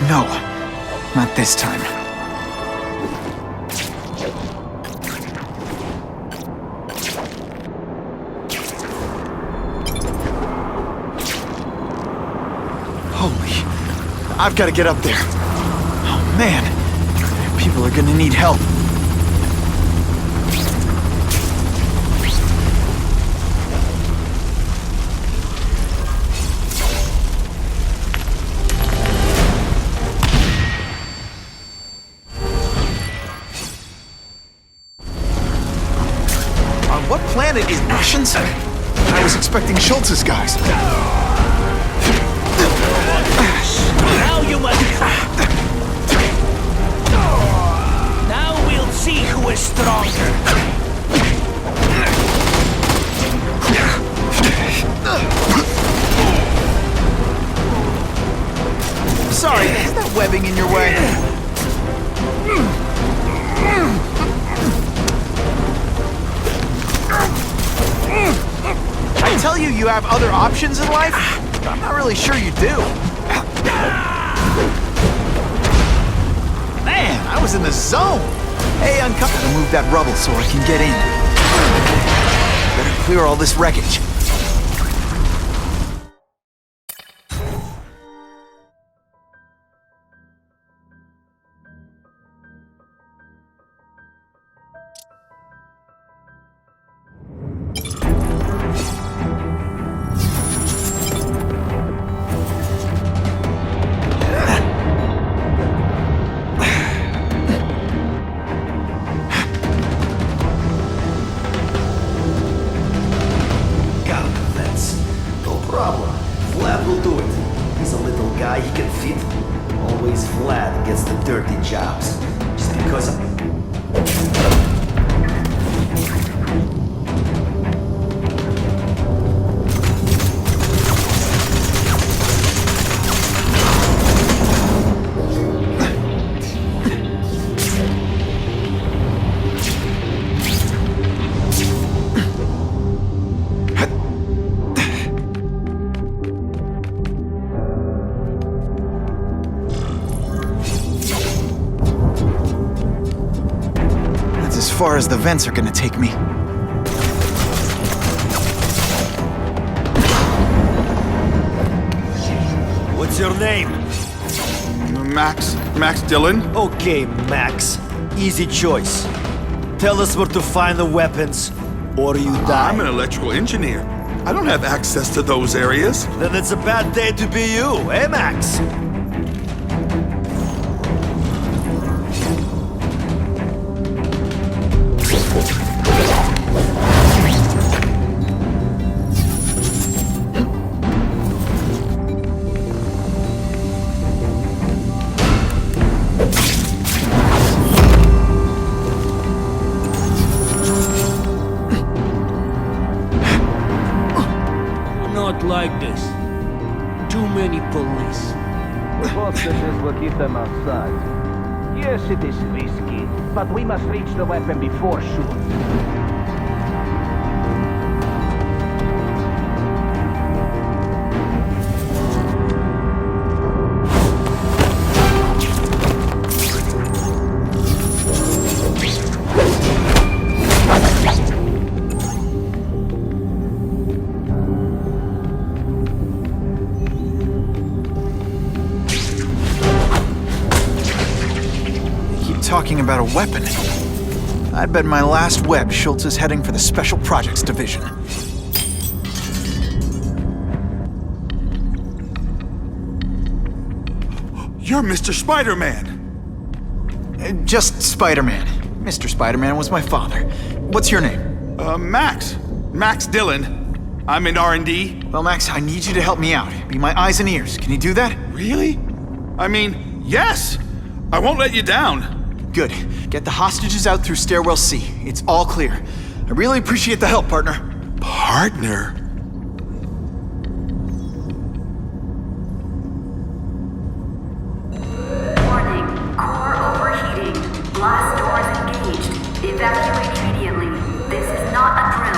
No, not this time. Holy, I've got to get up there. Oh man, people are gonna need help. What planet is Russians? I was expecting Schultz's guys. Now you must. Now we'll see who is stronger. Sorry, is that webbing in your way? I tell you, you have other options in life? I'm not really sure you do. Man, I was in the zone. Hey, I'm coming to move that rubble so I can get in. Better clear all this wreckage. Jobs. Just because as far as the vents are gonna take me. What's your name? Max Dillon. Okay, Max. Easy choice. Tell us where to find the weapons, or you die. I'm an electrical engineer. I don't have access to those areas. Then it's a bad day to be you, eh, Max? Not like this. Too many police. The hostages will keep them outside. Yes, it is risky, but we must reach the weapon before shooting. Talking about a weapon. I'd bet my last web Schultz is heading for the Special Projects Division. You're Mr. Spider-Man. Just Spider-Man. Mr. Spider-Man was my father. What's your name? Max Dillon. I'm in R&D. Well, Max, I need you to help me out. Be my eyes and ears. Can you do that? Really? I mean, yes. I won't let you down. Good. Get the hostages out through Stairwell C. It's all clear. I really appreciate the help, partner. Partner? Warning. Core overheating. Blast doors engaged. Evacuate immediately. This is not a drill.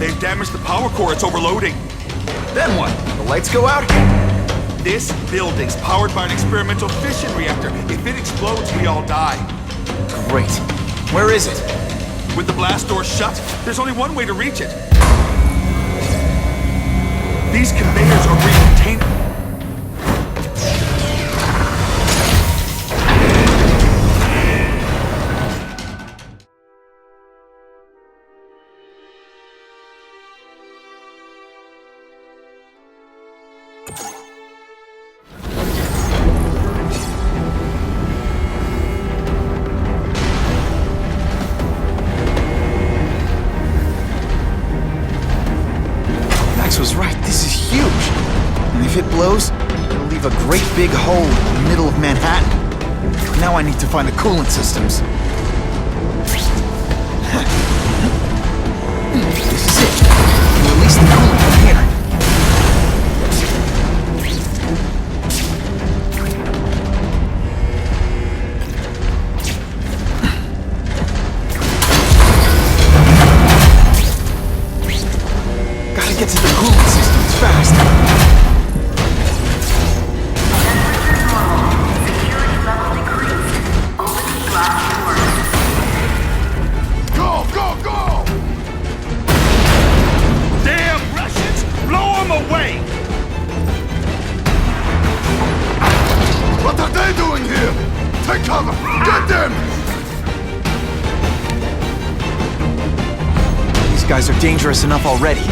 They've damaged the power core. It's overloading. Then what? The lights go out? This building's powered by an experimental fission reactor. If it explodes, we all die. Great. Where is it? With the blast door shut, there's only one way to reach it. These conveyors are contained. Was right, this is huge. And if it blows, it'll leave a great big hole in the middle of Manhattan. Now I need to find the coolant systems. This is it. Release the coolant from here. Get to the cooling systems fast. Temperature normal. Security level decreased. Opening glass doors. Go, go, go! Damn Russians! Blow them away! What are they doing here? Take cover! Get them! These guys are dangerous enough already.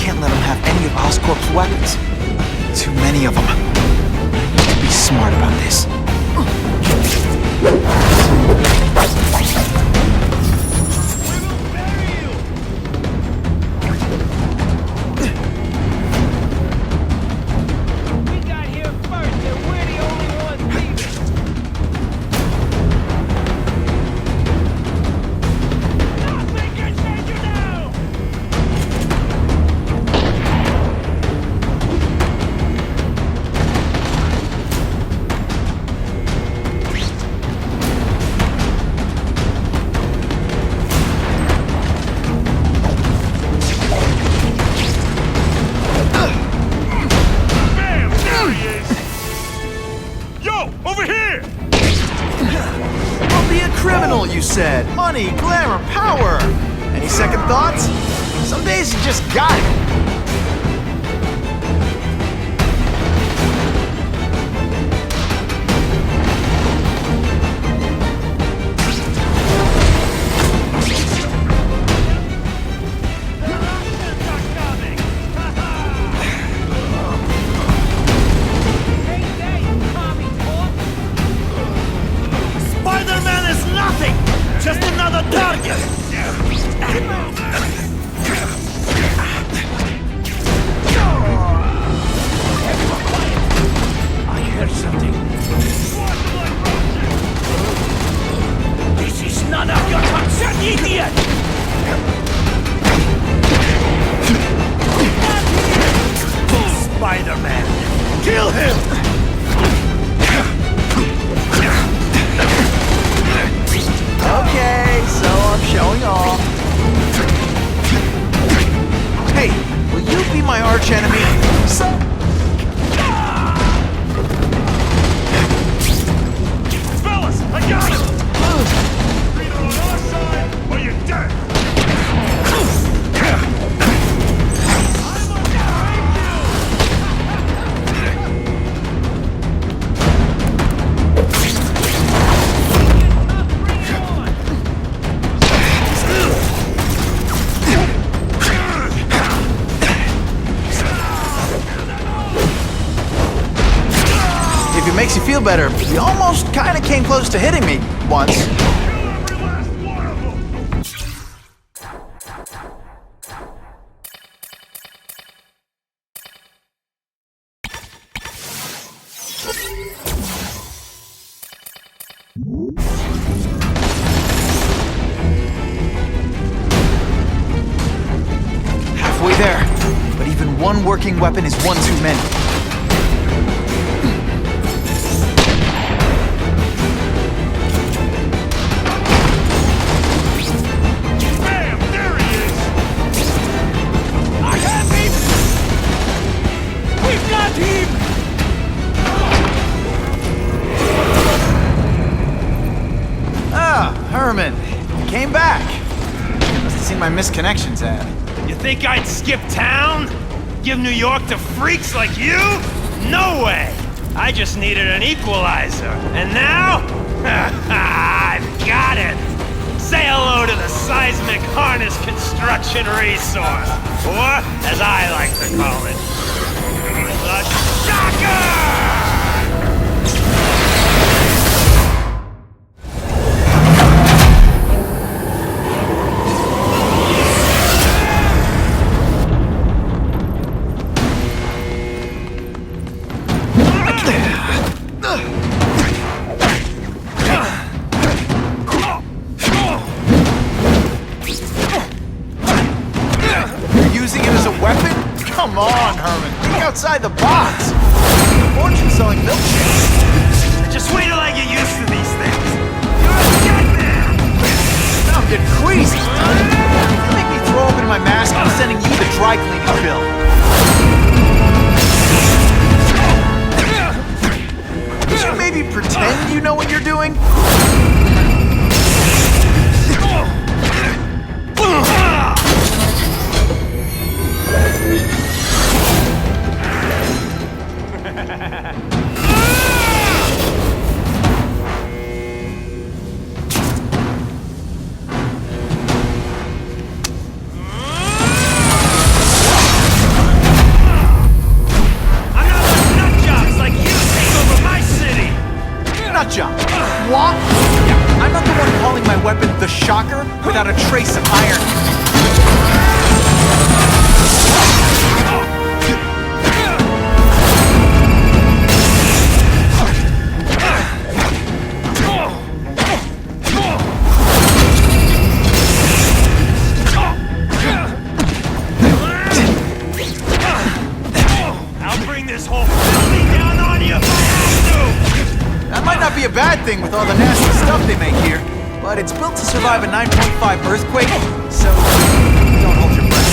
Can't let them have any of Oscorp's weapons. Too many of them. I need to be smart about this. We got here first, and we're the only ones leaving. Nothing can send you down! Don't be a criminal, you said. Money, glamour, power. Any second thoughts? Some days you just got it. Spider-Man is nothing! Just another target! I heard something. This is none of your concern, idiot! Spider-Man! Kill him! Okay, so I'm showing off. Hey, will you be my arch enemy? Fellas, I got him! Either on our side, or you're dead! If it makes you feel better, you almost kind of came close to hitting me once. Halfway there, but even one working weapon is one too many. seen my misconnections ad. You think I'd skip town? Give New York to freaks like you? No way! I just needed an equalizer. And now? I've got it! Say hello to the seismic harness construction resource. Or, as I like to call it, the Shocker! Come on, Herman. Think outside the box. Fortune selling milkshakes. Just wait till I get used to these things. You're a dead man! Now I'm getting queasy. If you make me throw open my mask, I'm sending you the dry cleaning bill. Would you maybe pretend you know what you're doing? Jump. What? Yeah, I'm not the one calling my weapon the Shocker without a trace of iron. I'll bring this whole building down on you if I have to! That might not be a bad thing with all the nasty stuff they make here, but it's built to survive a 9.5 earthquake, so don't hold your breath.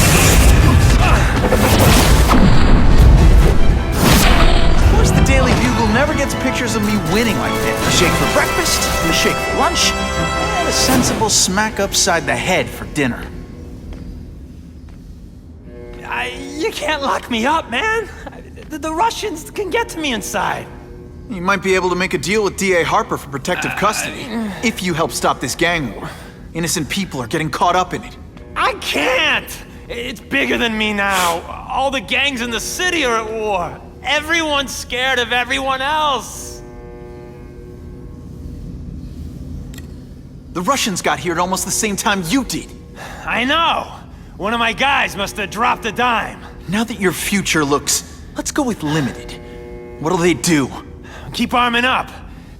Of course, the Daily Bugle never gets pictures of me winning like this. A shake for breakfast, a shake for lunch, and a sensible smack upside the head for dinner. You can't lock me up, man. The Russians can get to me inside. You might be able to make a deal with D.A. Harper for protective custody, if you help stop this gang war. Innocent people are getting caught up in it. I can't! It's bigger than me now. All the gangs in the city are at war. Everyone's scared of everyone else. The Russians got here at almost the same time you did. I know. One of my guys must have dropped a dime. Now that your future looks, let's go with limited. What'll they do? Keep arming up.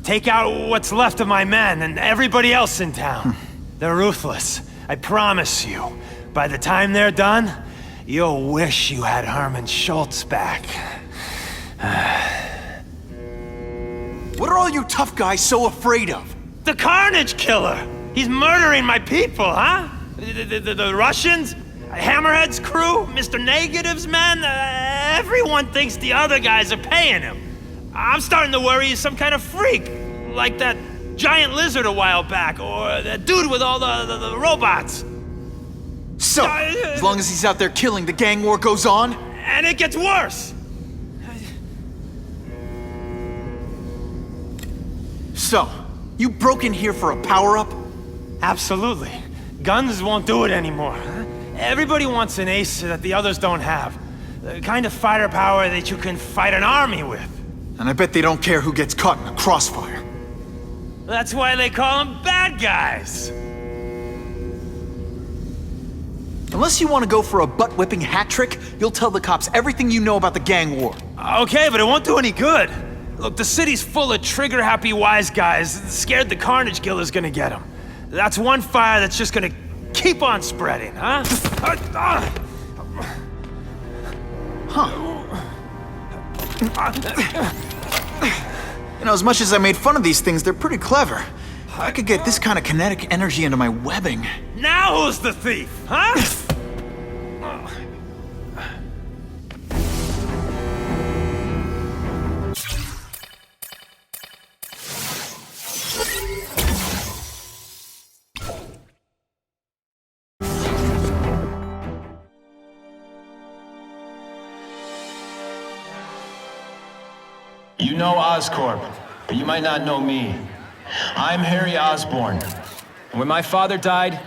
Take out what's left of my men and everybody else in town. They're ruthless. I promise you. By the time they're done, you'll wish you had Herman Schultz back. What are all you tough guys so afraid of? The Carnage Killer! He's murdering my people, huh? The Russians? Hammerhead's crew? Mr. Negative's men? Everyone thinks the other guys are paying him. I'm starting to worry he's some kind of freak. Like that giant lizard a while back, or that dude with all the robots. So, as long as he's out there killing, the gang war goes on? And it gets worse! So, you broke in here for a power-up? Absolutely. Guns won't do it anymore. Everybody wants an ace that the others don't have. The kind of fighter power that you can fight an army with. And I bet they don't care who gets caught in a crossfire. That's why they call them bad guys. Unless you want to go for a butt-whipping hat trick, you'll tell the cops everything you know about the gang war. Okay, but it won't do any good. Look, the city's full of trigger-happy wise guys scared the Carnage Killer's gonna get them. That's one fire that's just gonna keep on spreading, huh? You know, as much as I made fun of these things, they're pretty clever. I could get this kind of kinetic energy into my webbing. Now who's the thief, huh? You know Oscorp, but you might not know me. I'm Harry Osborn. And when my father died,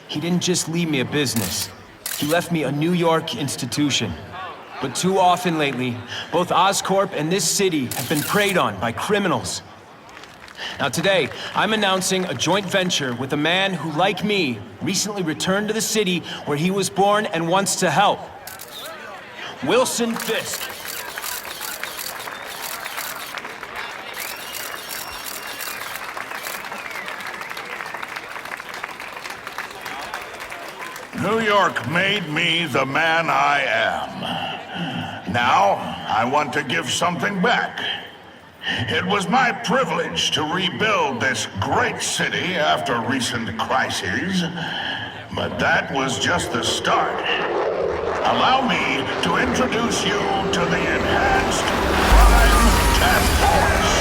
he didn't just leave me a business. He left me a New York institution. But too often lately, both Oscorp and this city have been preyed on by criminals. Now today, I'm announcing a joint venture with a man who, like me, recently returned to the city where he was born and wants to help. Wilson Fisk. New York made me the man I am. Now, I want to give something back. It was my privilege to rebuild this great city after recent crises, but that was just the start. Allow me to introduce you to the Enhanced Crime Task Force.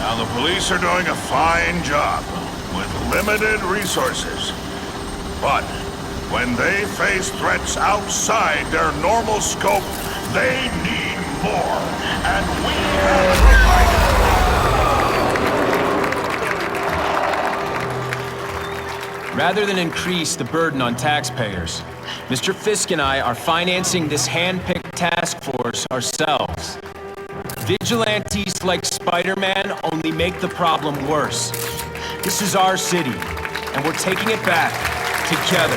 Now, the police are doing a fine job with limited resources. But when they face threats outside their normal scope, they need more. And we have provided. Rather than increase the burden on taxpayers, Mr. Fisk and I are financing this hand-picked task force ourselves. Vigilantes like Spider-Man only make the problem worse. This is our city, and we're taking it back together.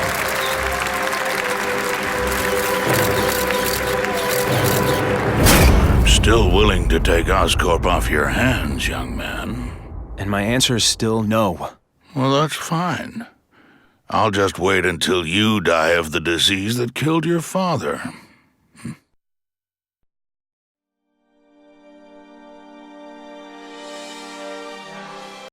I'm still willing to take Oscorp off your hands, young man. And my answer is still no. Well, that's fine. I'll just wait until you die of the disease that killed your father.